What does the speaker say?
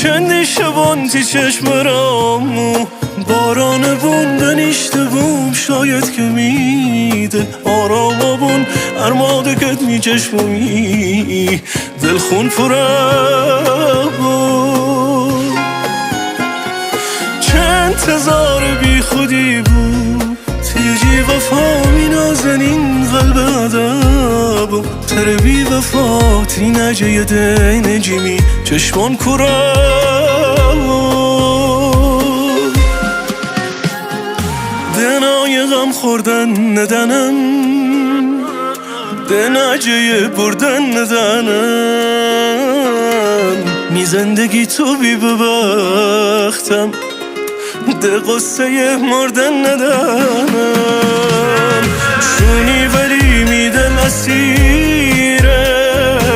چندی شبان تی چشم رامو باران بون دنیشته بوم شاید که میده آرام بون ارماده کد می چشمومی دل خون پرم چند تزار بی خودی بود تیجی وفا می نازنین قلب ادب تر بی وفا تی نجه ده نجیمی چشمان کرم دنای غم خوردن ندنم دنجه بردن ندنم می زندگی تو بی ببختم ده قصه مردن ندنم شونی ولی می دل اسیره